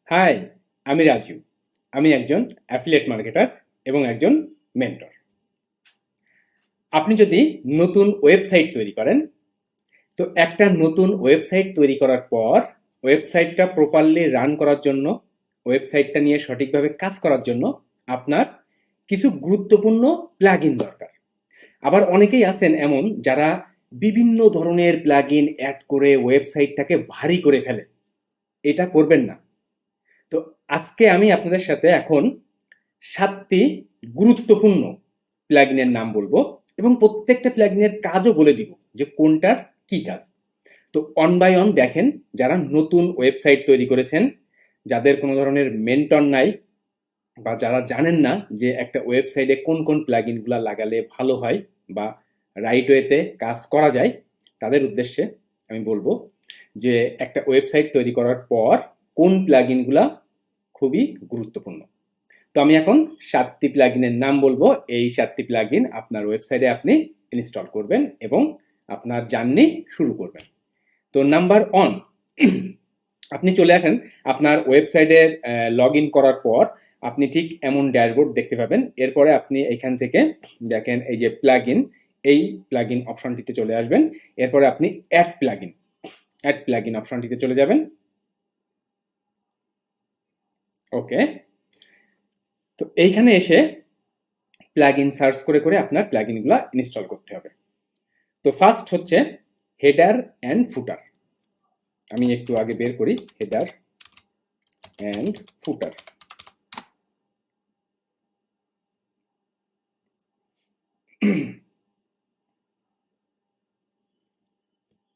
High, আমি রাজু। আমি একজন অ্যাফিলিয়েট মার্কেটার এবং একজন মেন্টর। আপনি যদি নতুন ওয়েবসাইট তৈরি করেন, তো একটা নতুন ওয়েবসাইট তৈরি করার পর ওয়েবসাইটটা প্রপারলি রান করার জন্য, ওয়েবসাইটটা নিয়ে সঠিকভাবে কাজ করার জন্য আপনার কিছু গুরুত্বপূর্ণ প্লাগইন দরকার। আবার অনেকেই আছেন এমন যারা বিভিন্ন ধরনের প্লাগইন অ্যাড করে ওয়েবসাইটটাকে ভারী করে ফেলে। এটা করবেন না। তো আজকে আমি আপনাদের সাথে এখন ৭টি গুরুত্বপূর্ণ প্লাগইনের নাম বলবো এবং প্রত্যেকটা প্লাগইনের কাজও বলে দিব যে কোনটার কি কাজ। তো অন বাই অন দেখেন, যারা নতুন ওয়েবসাইট তৈরি করেছেন, যাদের কোনো ধরনের মেন্টর নাই বা যারা জানেন না যে একটা ওয়েবসাইটে কোন কোন প্লাগইনগুলো লাগালে ভালো হয় বা রাইট ওয়েতে কাজ করা যায়, তাদের উদ্দেশ্যে আমি বলবো যে একটা ওয়েবসাইট তৈরি করার পর কোন প্লাগইনগুলা খুবই গুরুত্বপূর্ণ। তো আমি এখন ৭টি প্লাগইনের নাম বলবো। এই ৭টি প্লাগইন আপনার ওয়েবসাইটে আপনি ইনস্টল করবেন এবং আপনার জার্নি শুরু করবেন। তো নাম্বার 1, আপনি চলে আসেন আপনার ওয়েবসাইটের লগ ইন করার পর আপনি ঠিক এমন ড্যাশবোর্ড দেখতে পাবেন। এরপরে আপনি এখান থেকে দেখেন এই যে প্লাগইন, এই প্লাগইন অপশনটিতে চলে আসবেন। এরপরে আপনি অ্যাড প্লাগইন অপশনটিতে চলে যাবেন। ওকে, তো এইখানে এসে প্লাগইন সার্চ করে করে আপনার প্লাগইনগুলো ইনস্টল করতে হবে। তো ফার্স্ট হচ্ছে হেডার অ্যান্ড ফুটার। আমি একটু আগে বের করি হেডার অ্যান্ড ফুটার।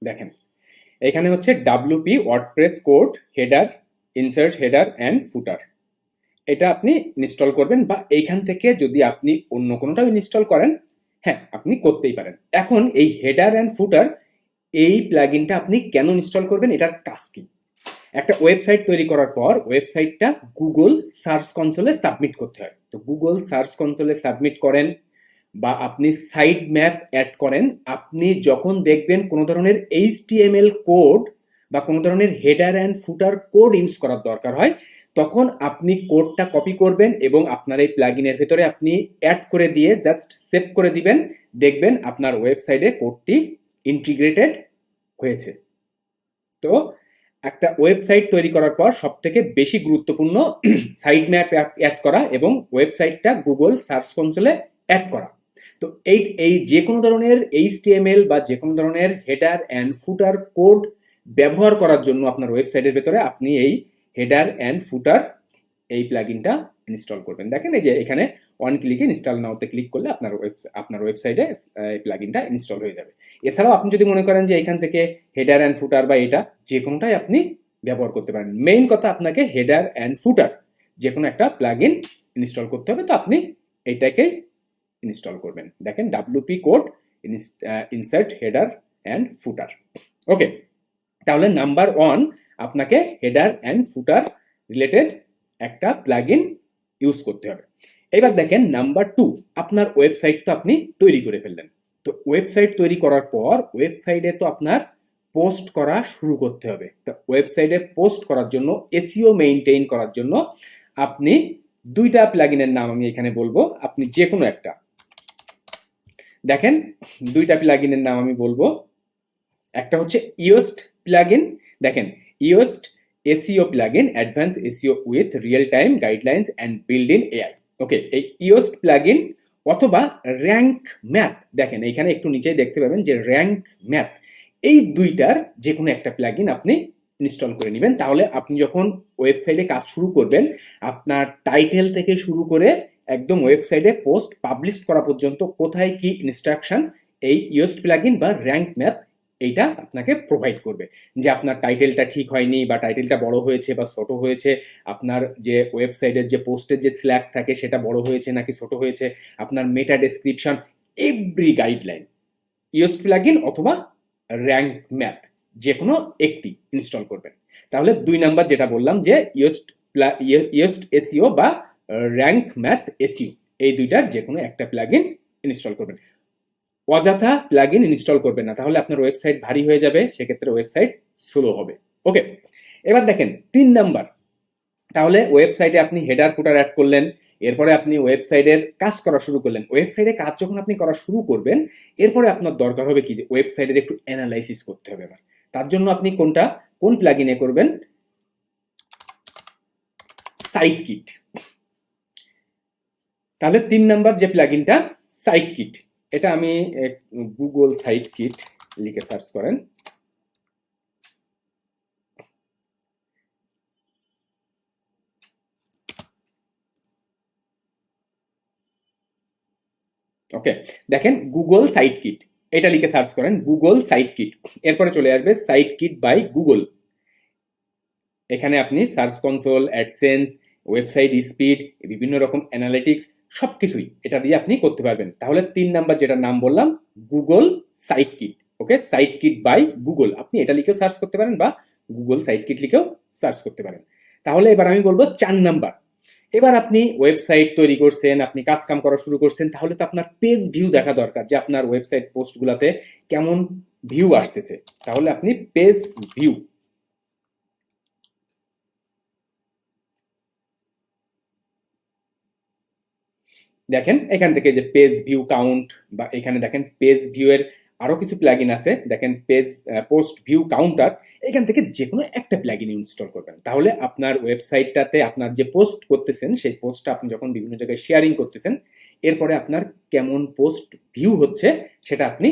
দেখেন এখানে হচ্ছে WP WordPress code header, insert header and ফুটার। এটা আপনি ইনস্টল করবেন বা এইখান থেকে যদি আপনি অন্য কোনোটাও ইনস্টল করেন, হ্যাঁ আপনি করতেই পারেন। এখন এই হেডার অ্যান্ড ফুটার এই প্লাগইনটা আপনি কেন ইনস্টল করবেন, এটার কাজ কি? একটা ওয়েবসাইট তৈরি করার পর ওয়েবসাইটটা গুগল সার্চ কনসোলে সাবমিট করতে হয়। তো গুগল সার্চ কনসোলে সাবমিট করেন বা আপনি সাইড ম্যাপ অ্যাড করেন, আপনি যখন দেখবেন কোনো ধরনের HTML কোড বা কোনো ধরনের header and footer code use করার দরকার হয়, তখন আপনি কোডটা কপি করবেন এবং আপনার এই প্লাগইনের ভেতরে আপনি অ্যাড করে দিয়ে জাস্ট সেভ করে দিবেন। দেখবেন আপনার ওয়েবসাইটে কোডটি ইন্টিগ্রেটেড হয়েছে। তো একটা ওয়েবসাইট তৈরি করার পর সব থেকে বেশি গুরুত্বপূর্ণ সাইড ম্যাপ অ্যাড করা এবং ওয়েবসাইটটা গুগল সার্চ কনসোলে অ্যাড করা। তো এই যে কোনো ধরনের HTML বা যে কোনো ধরনের হেডার অ্যান্ড ফুটার কোড ব্যবহার করার জন্য আপনার ওয়েবসাইটের ভেতরে আপনি এই হেডার অ্যান্ড ফুটার এই প্লাগইনটা ইনস্টল করবেন। দেখেন এই যে এখানে ওয়ান ক্লিকে ইনস্টল নাওতে ক্লিক করলে আপনার ওয়েবসাইটে এই প্লাগইনটা ইনস্টল হয়ে যাবে। এছাড়াও আপনি যদি মনে করেন যে এখান থেকে হেডার অ্যান্ড ফুটার বা এটা যে কোনোটাই আপনি ব্যবহার করতে পারেন। মেইন কথা আপনাকে হেডার অ্যান্ড ফুটার যে কোনো একটা প্লাগইন ইনস্টল করতে হবে। তো আপনি এটাকে ইনস্টল করবেন। দেখেন WP code insert header and footer. Okay, তাহলে নাম্বার 1 আপনাকে হেডার অ্যান্ড ফুটার রিলেটেড একটা প্লাগইন ইউজ করতে হবে। এবার দেখেন নাম্বার 2, আপনার ওয়েবসাইট তো আপনি তৈরি করে ফেললেন। তো ওয়েবসাইট তৈরি করার পর ওয়েবসাইটে তো আপনার পোস্ট করা শুরু করতে হবে। তো ওয়েবসাইটে পোস্ট করার জন্য, SEO মেইনটেইন করার জন্য আপনি দুইটা প্লাগইনের নাম আমি এখানে বলবো, আপনি যে কোনো একটা দেখেন। দুইটা প্লাগইনের নাম আমি বলবো। একটা হচ্ছে ইয়োস্ট প্লাগইন। দেখেন Yoast SEO plugin, advance SEO with real time guidelines and build in AI। ওকে, এই ইয়োস্ট প্লাগইন অথবা র্যাঙ্ক ম্যাপ। দেখেন এখানে একটু নিচেই দেখতে পাবেন যে র্যাঙ্ক ম্যাপ। এই দুইটার যে কোনো একটা প্লাগইন আপনি ইনস্টল করে নেবেন। তাহলে আপনি যখন ওয়েবসাইটে কাজ শুরু করবেন, আপনার টাইটেল থেকে শুরু করে একদম ওয়েবসাইটে পোস্ট পাবলিশ করা পর্যন্ত কোথায় কি ইনস্ট্রাকশন এই ইয়োস্ট প্লাগইন বা র্যাঙ্ক ম্যাপ এইটা আপনাকে প্রোভাইড করবে। যে আপনার টাইটেলটা ঠিক হয়নি বা টাইটেলটা বড় হয়েছে বা ছোট হয়েছে, আপনার যে ওয়েবসাইটের যে পোস্টের যে স্ল্যাগ থাকে সেটা বড় হয়েছে নাকি ছোট হয়েছে, আপনার মেটা description, every guideline Yoast plugin অথবা র্যাঙ্ক ম্যাপ যে কোনো একটি ইনস্টল করবেন। তাহলে 2 নাম্বার যেটা বললাম যে ইয়োস্ট SEO বা র্যাঙ্ক ম্যাপ SEO, এই দুইটার যে কোনো একটা প্লাগইন ইনস্টল করবেন। অযথা প্লাগইন ইনস্টল করবেন না, তাহলে আপনার ওয়েবসাইট ভারী হয়ে যাবে, সেক্ষেত্রে ওয়েবসাইট স্লো হবে। ওকে, এবার দেখেন 3 নাম্বার তাহলে ওয়েবসাইটে আপনি হেডার ফুটার অ্যাড করলেন, এরপরে আপনি ওয়েবসাইটের কাজ করা শুরু করলেন। ওয়েবসাইটে কাজ যখন আপনি করা শুরু করবেন, এরপরে আপনার দরকার হবে কি যে ওয়েবসাইটের একটু অ্যানালাইসিস করতে হবে এবার। তার জন্য আপনি কোন প্লাগইনে করবেন? Site kit. তাহলে 3 নাম্বার যে প্লাগইনটা সাইট কিট, এটা আমি গুগল সাইট কিট লিখে সার্চ করেন। ওকে, দেখেন গুগল সাইট কিট, এটা লিখে সার্চ করেন গুগল সাইট কিট, এরপরে চলে আসবে সাইট কিট বাই গুগল। এখানে আপনি search console, adsense, website speed, বিভিন্ন রকম অ্যানালিটিক্স সবকিছুই এটা দিয়ে আপনি করতে পারবেন। তাহলে 3 নাম্বার যেটা নাম বললাম Google site kit. Okay, site kit by Google, আপনি এটা লিখেও সার্চ করতে পারেন বা গুগল সাইট কিট লিখেও সার্চ করতে পারেন। তাহলে এবার আমি বলবো 4 নাম্বার। এবার আপনি ওয়েবসাইট তৈরি করছেন, আপনি কাজ কাম করা শুরু করছেন, তাহলে তো আপনার পেজ ভিউ দেখা দরকার যে আপনার ওয়েবসাইট পোস্টগুলোতে কেমন ভিউ আসতেছে। তাহলে আপনি পেজ ভিউ, দেখেন এখান থেকে যে পেজ ভিউ কাউন্ট, বা এখানে দেখেন পেজ ভিউ এর আরো কিছু প্লাগইন আছে, দেখেন পেজ পোস্ট ভিউ কাউন্টার। এখান থেকে যে কোনো একটা প্লাগইন ইনস্টল করবেন, তাহলে আপনার ওয়েবসাইটটাতে আপনার যে পোস্ট করতেছেন সেই পোস্টটা আপনি যখন বিভিন্ন জায়গায় শেয়ারিং করতেছেন, এরপরে আপনার কেমন পোস্ট ভিউ হচ্ছে সেটা আপনি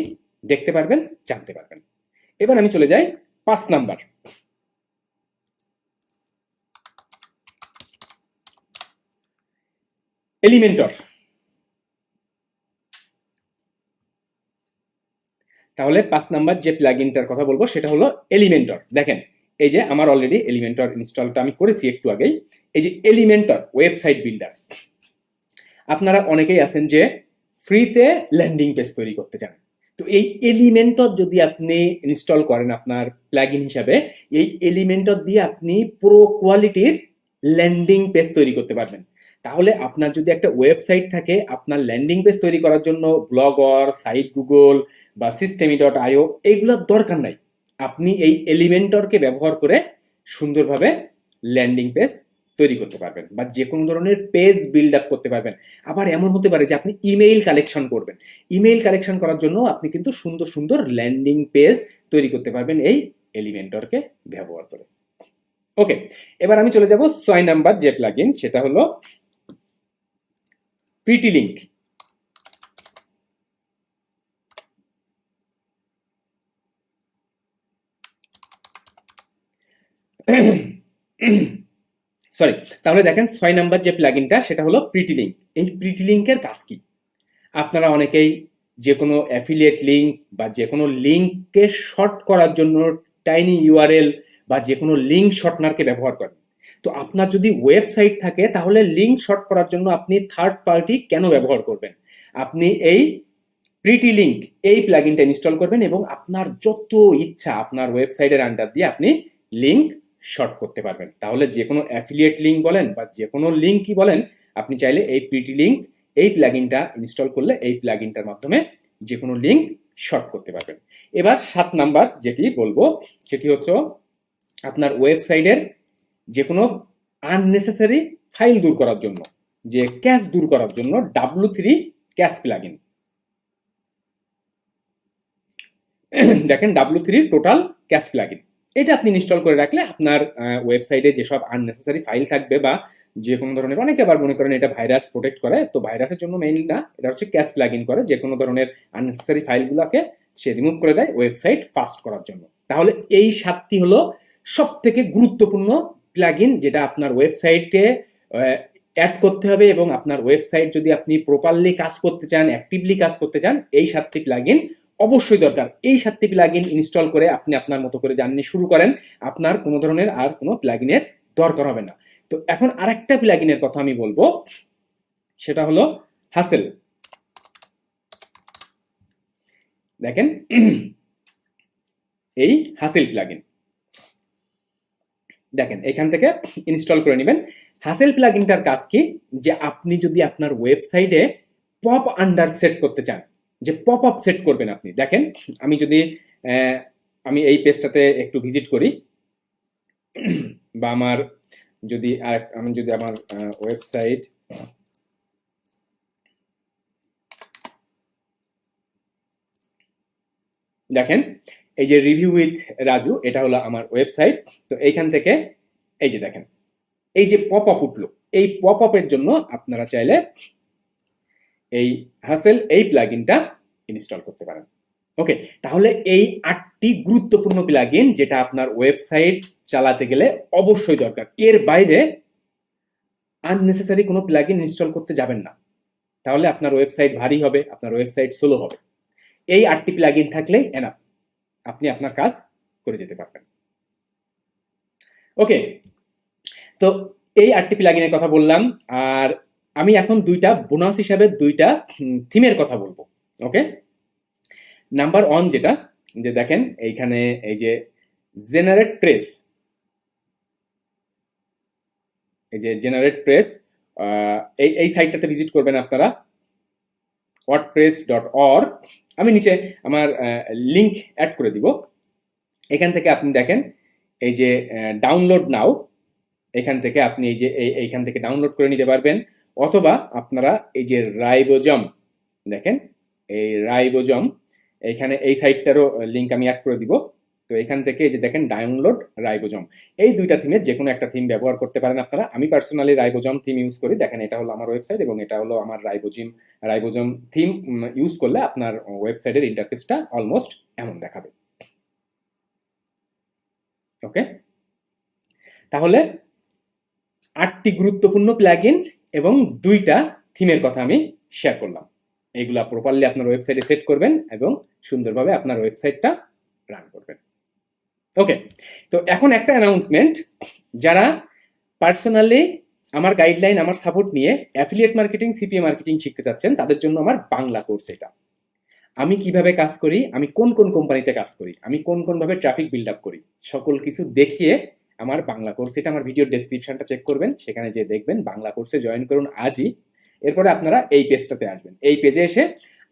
দেখতে পারবেন, জানতে পারবেন। এবার আমি চলে যাই 5 নাম্বার। এলিমেন্টর। তাহলে 5 নাম্বার যে প্লাগইনটার কথা বলবো সেটা হলো এলিমেন্টর। দেখেন এই যে আমার অলরেডি এলিমেন্টর ইনস্টলটা আমি করেছি একটু আগেই। এই যে এলিমেন্টর ওয়েবসাইট বিল্ডার, আপনারা অনেকেই আছেন যে ফ্রিতে ল্যান্ডিং পেজ তৈরি করতে চান। তো এই এলিমেন্টর যদি আপনি ইনস্টল করেন আপনার প্লাগইন হিসাবে, এই এলিমেন্টর দিয়ে আপনি প্রো কোয়ালিটির ল্যান্ডিং পেজ তৈরি করতে পারবেন। তাহলে আপনার যদি একটা ওয়েবসাইট থাকে, আপনার ল্যান্ডিং পেজ তৈরি করার জন্য ব্লগর, সাইট গুগল বা সিস্টেমি.io এইগুলোর দরকার নাই। আপনি এই এলিমেন্টরকে ব্যবহার করে সুন্দরভাবে ল্যান্ডিং পেজ তৈরি করতে পারবেন বা যে কোনো ধরনের পেজ বিল্ড আপ করতে পারবেন। আবার এমন হতে পারে যে আপনি ইমেইল কালেকশন করবেন, ইমেইল কালেকশন করার জন্য আপনি কিন্তু সুন্দর সুন্দর ল্যান্ডিং পেজ তৈরি করতে পারবেন এই এলিমেন্টরকে ব্যবহার করে। ওকে, এবার আমি চলে যাব 6 নাম্বার যে প্লাগইন, সেটা হলো প্রিটি লিংক। সরি, তাহলে দেখেন 6 নাম্বার যে প্লাগইনটা সেটা হলো প্রিটি লিংক। এই প্রিটি লিংকের কাজ কি? আপনারা অনেকেই যে কোনো অ্যাফিলিয়েট লিঙ্ক বা যে কোনো লিঙ্ককে শর্ট করার জন্য টাইনি ইউআরএল বা যে কোনো লিঙ্ক শর্টনারকে ব্যবহার করেন। তো আপনার যদি ওয়েবসাইট থাকে তাহলে লিঙ্ক শর্ট করার জন্য আপনি থার্ড পার্টি কেন ব্যবহার করবেন? আপনি এই প্রিটি লিঙ্ক এই প্লাগইনটা ইনস্টল করবেন এবং আপনার যত ইচ্ছা আপনার ওয়েবসাইটের আন্ডার দিয়ে আপনি লিঙ্ক শর্ট করতে পারবেন। তাহলে যে কোনো অ্যাফিলিয়েট লিঙ্ক বলেন বা যে কোনো লিঙ্কই বলেন, আপনি চাইলে এই প্রিটি লিঙ্ক এই প্লাগইনটা ইনস্টল করলে এই প্লাগইনটার মাধ্যমে যে কোনো লিঙ্ক শর্ট করতে পারবেন। এবার 7 নাম্বার যেটি বলবো সেটি হচ্ছে আপনার ওয়েবসাইটের যে কোনো আননেসেসারি ফাইল দূর করার জন্য, যে ক্যাশ দূর করার জন্য W3 ক্যাশ প্লাগইন। দেখেন W3 টোটাল ক্যাশ প্লাগইন, এটা আপনি ইনস্টল করে রাখলে আপনার ওয়েবসাইটে যেসব আননেসেসারি ফাইল থাকবে বা যে কোনো ধরনের, অনেকে আবার মনে করেন এটা ভাইরাস প্রোটেক্ট করে, তো ভাইরাসের জন্য মেইনলি না, এটা হচ্ছে ক্যাশ প্লাগইন করে যে কোনো ধরনের আননেসেসারি ফাইলগুলোকে সে রিমুভ করে দেয় ওয়েবসাইট ফাস্ট করার জন্য। তাহলে এই 7টি হলো সব থেকে গুরুত্বপূর্ণ প্লাগইন যেটা আপনার ওয়েবসাইটে অ্যাড করতে হবে, এবং আপনার ওয়েবসাইট যদি আপনি প্রপারলি কাজ করতে চান, অ্যাক্টিভলি কাজ করতে চান, এই 7টি প্লাগইন অবশ্যই দরকার। এই 7টি প্লাগইন ইনস্টল করে আপনি আপনার মতো করে জার্নি শুরু করেন, আপনার কোনো ধরনের আর কোনো প্লাগইনের দরকার হবে না। তো এখন আরেকটা প্লাগইনের কথা আমি বলবো, সেটা হলো হাসেল। দেখেন এই হাসেল প্লাগইন, দেখেন এখান থেকে ইনস্টল করে নেবেন। হাসেল প্লাগইনটার কাজ কি? যে আপনি যদি আপনার ওয়েবসাইটে পপ আন্ডার সেট করতে চান, যে পপ আপ সেট করবেন আপনি, দেখেন আমি যদি আমি এই পেজটাতে একটু ভিজিট করি বা আমার আমি যদি আমার ওয়েবসাইট দেখেন, এই যে রিভিউ উইথ রাজু, এটা হলো আমার ওয়েবসাইট। তো এইখান থেকে এই যে দেখেন, এই যে পপ আপ উঠলো, এই পপ আপের জন্য আপনারা চাইলে এই হাসেল এই প্লাগইনটা ইনস্টল করতে পারেন। ওকে, তাহলে এই 8টি গুরুত্বপূর্ণ প্লাগইন যেটা আপনার ওয়েবসাইট চালাতে গেলে অবশ্যই দরকার। এর বাইরে আননেসেসারি কোনো প্লাগইন ইনস্টল করতে যাবেন না, তাহলে আপনার ওয়েবসাইট ভারী হবে, আপনার ওয়েবসাইট স্লো হবে। এই 8টি প্লাগইন থাকলেই এনাফ, আপনি আপনার কাজ করে যেতে পারবেন। ওকে, তো এই 8টি প্লাগইনের কথা বললাম, আর আমি এখন দুইটা বোনাস হিসাবে দুইটা থিমের কথা বলবো। ওকে, নাম্বার 1 যেটা, যে দেখেন এইখানে এই যে জেনারেট প্রেস, এই যে জেনারেট প্রেস, এই সাইটটাতে ভিজিট করবেন আপনারা, wordpress.org। আমি নিচে আমার লিংক অ্যাড করে দিব। এখান থেকে আপনি দেখেন এই যে ডাউনলোড নাও, এখান থেকে আপনি এই যে এইখান থেকে ডাউনলোড করে নিতে পারবেন, অথবা আপনারা এই যে রাইবোজম, দেখেন এই রাইবোজম, এইখানে এই সাইটটারও লিংক আমি অ্যাড করে দিব। তো এখান থেকে এই যে দেখেন ডাউনলোড রাইবোজম, এই দুইটা থিমের যে কোনো একটা থিম ব্যবহার করতে পারেন আপনারা। আমি পার্সোনালি রাইবোজম থিম ইউজ করি। দেখেন এটা হলো আমার ওয়েবসাইট এবং এটা হলো আমার রাইবোজম থিম ইউজ করলে আপনার ওয়েবসাইটের ইন্টারফেসটা অলমোস্ট এমন দেখাবে। ওকে, তাহলে 8টি গুরুত্বপূর্ণ প্লাগইন এবং 2টা থিমের কথা আমি শেয়ার করলাম। এগুলা প্রপারলি আপনার ওয়েবসাইটে সেট করবেন এবং সুন্দরভাবে আপনার ওয়েবসাইটটা রান করবেন। ওকে, তো এখন একটা অ্যানাউন্সমেন্ট, যারা পার্সোনালি আমার গাইডলাইন, আমার সাপোর্ট নিয়ে অ্যাফিলিয়েট মার্কেটিং, সিপিএ মার্কেটিং শিখতে চাচ্ছেন, তাদের জন্য আমার বাংলা কোর্স এটা। আমি কিভাবে কাজ করি, আমি কোন কোন কোম্পানিতে কাজ করি, আমি কোন কোন ভাবে ট্রাফিক বিল্ড আপ করি, সকল কিছু দেখিয়ে আমার বাংলা কোর্স এটা। আমার ভিডিওর ডেসক্রিপশনটা চেক করবেন, সেখানে যে দেখবেন বাংলা কোর্সে জয়েন করুন আজই। এরপরে আপনারা এই পেজটাতে আসবেন, এই পেজে এসে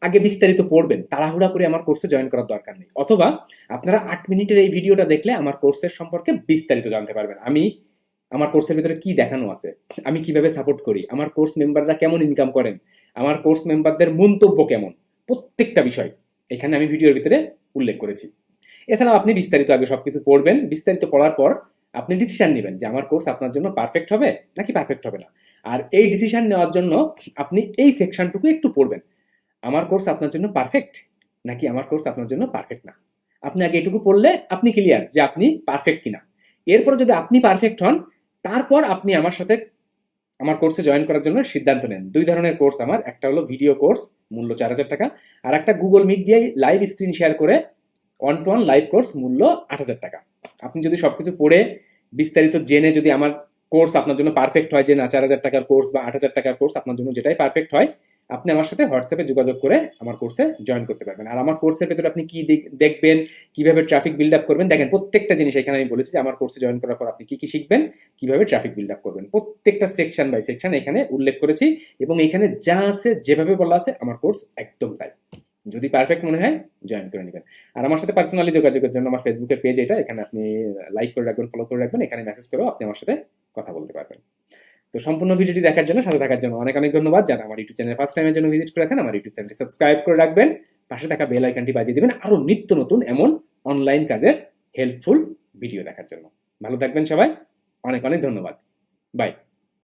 আগে বিস্তারিত পড়বেন, তাড়াহুড়া করে আমার কোর্সে জয়েন করার দরকার নেই। অথবা আপনারা 8 মিনিটের এই ভিডিওটা দেখলে আমার কোর্সের সম্পর্কে বিস্তারিত জানতে পারবেন। আমার কোর্সের ভিতরে কি দেখানো আছে, আমি কিভাবে সাপোর্ট করি, আমার কোর্স মেম্বাররা কেমন ইনকাম করেন, আমার কোর্স মেম্বারদের মন্তব্য কেমন, প্রত্যেকটা বিষয় এখানে আমি ভিডিওর ভিতরে উল্লেখ করেছি। এছাড়াও আপনি বিস্তারিত আগে সবকিছু পড়বেন, বিস্তারিত পড়ার পর আপনি ডিসিশন নেবেন যে আমার কোর্স আপনার জন্য পারফেক্ট হবে নাকি পারফেক্ট হবে না। আর এই ডিসিশন নেওয়ার জন্য আপনি এই সেকশনটুকু একটু পড়বেন, আমার কোর্স আপনার জন্য পারফেক্ট নাকি আমার কোর্স আপনার জন্য পারফেক্ট না। আপনি আগে এটুকু পড়লে আপনি ক্লিয়ার যে আপনি পারফেক্ট কিনা। এরপর যদি আপনি পারফেক্ট হন, তারপর আপনি আমার সাথে আমার কোর্সে জয়েন করার জন্য সিদ্ধান্ত নেন। 2 ধরনের কোর্স আমার, একটা হলো ভিডিও কোর্স মূল্য 4000 টাকা, আর একটা গুগল মিট দিয়ে লাইভ স্ক্রিন শেয়ার করে 1-to-1 লাইভ কোর্স মূল্য 8000 টাকা। আপনি যদি সবকিছু পড়ে বিস্তারিত জেনে যদি আমার কোর্স আপনার জন্য পারফেক্ট হয়, যে না 4000 টাকার কোর্স বা 8000 টাকার কোর্স আপনার জন্য যেটাই পারফেক্ট হয়, আপনি আমার সাথে হোয়াটসঅ্যাপে যোগাযোগ করে আমার কোর্সে জয়েন করতে পারবেন। আর আমার কোর্সের ভেতরে আপনি কি দেখবেন, কিভাবে ট্রাফিক বিল্ড আপ করবেন, দেখেন প্রত্যেকটা জিনিস এখানে আমি বলেছি যে আমার কোর্সে জয়েন করার পর আপনি কি কি শিখবেন, কিভাবে ট্রাফিক বিল্ড আপ করবেন, প্রত্যেকটা সেকশন বাই সেকশন এখানে উল্লেখ করেছি। এবং এখানে যা আছে যেভাবে বলা আছে আমার কোর্স একদম তাই। যদি পারফেক্ট মনে হয় জয়েন করে নেবেন। আর আমার সাথে পার্সোনালি যোগাযোগের জন্য আমার ফেসবুকের পেজ এটা, এখানে আপনি লাইক করে রাখবেন, ফলো করে রাখবেন, এখানে মেসেজ করেও আপনি আমার সাথে কথা বলতে পারবেন। তো সম্পূর্ণ ভিডিওটি দেখার জন্য, সাথে থাকার জন্য অনেক অনেক ধন্যবাদ। যারা আমার ইউটিউব চ্যানেল ফার্স্ট টাইমের জন্য ভিজিট করেছেন, আমার ইউটিউব চ্যানেলটি সাবস্ক্রাইব করে রাখবেন, পাশে থাকা বেল আইকনটি বাজিয়ে দিবেন আরো নিত্য নতুন এমন অনলাইন কাজের হেল্পফুল ভিডিও দেখার জন্য। ভালো থাকবেন সবাই, অনেক অনেক ধন্যবাদ, বাই।